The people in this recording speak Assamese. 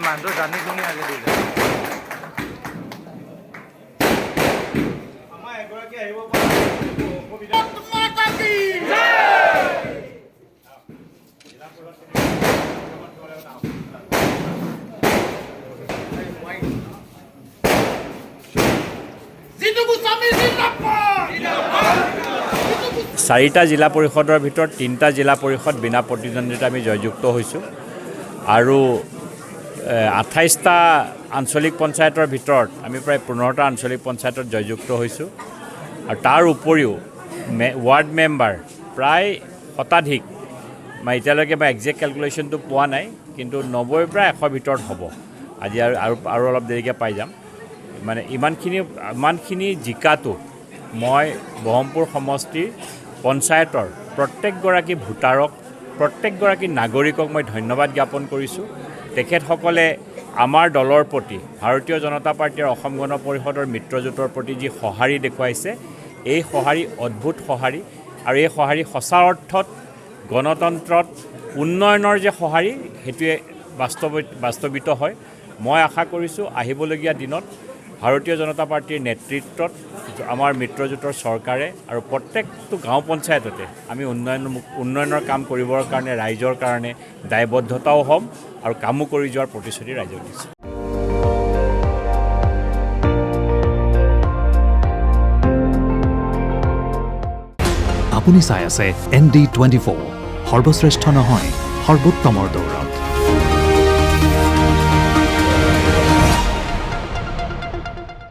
মানুহ জানি শুনি আজি দিলে আমাৰ এগৰাকী আহিব পৰা অসুবিধা চাৰিটা জিলা পৰিষদৰ ভিতৰত 3টা জিলা পৰিষদ বিনা প্ৰতিদ্বন্দ্বিতা আমি জয়যুক্ত হৈছোঁ আৰু 28টা আঞ্চলিক পঞ্চায়তৰ ভিতৰত আমি প্ৰায় 15টা আঞ্চলিক পঞ্চায়তত জয়যুক্ত হৈছোঁ আৰু তাৰ উপৰিও ৱাৰ্ড মেম্বাৰ প্ৰায় শতাধিক মই এতিয়ালৈকে একজেক্ট কেলকুলেশ্যনটো পোৱা নাই কিন্তু 90 পৰা 100 ভিতৰত হ'ব আজি আৰু অলপ দেৰিকৈ পাই যাম মানে ইমানখিনি জিকাটো মই ব্ৰহ্মপুৰ সমষ্টিৰ পঞ্চায়তৰ প্ৰত্যেকগৰাকী ভোটাৰক প্ৰত্যেকগৰাকী নাগৰিকক মই ধন্যবাদ জ্ঞাপন কৰিছোঁ তেখেতসকলে আমাৰ দলৰ প্ৰতি ভাৰতীয় জনতা পাৰ্টীৰ অসম গণ পৰিষদৰ মিত্ৰজোঁটৰ প্ৰতি যি সঁহাৰি দেখুৱাইছে এই সঁহাৰি অদ্ভুত সঁহাৰি আৰু এই সঁহাৰি সঁচা অৰ্থত গণতন্ত্ৰত উন্নয়নৰ যে সঁহাৰি সেইটোৱে বাস্তৱিত হয় মই আশা কৰিছোঁ আহিবলগীয়া দিনত ভাৰতীয় জনতা পাৰ্টীৰ নেতৃত্বত আমাৰ মিত্ৰজোঁটৰ চৰকাৰে আৰু প্ৰত্যেকটো গাঁও পঞ্চায়ততে আমি উন্নয়নৰ কাম কৰিবৰ কাৰণে ৰাইজৰ কাৰণে দায়বদ্ধতাও হ'ম আৰু কামো কৰি যোৱাৰ প্ৰতিশ্ৰুতি ৰাইজক দিছোঁ আপুনি চাই আছে ND24 সৰ্বশ্ৰেষ্ঠ নহয় সৰ্বোত্তমৰ দৌৰ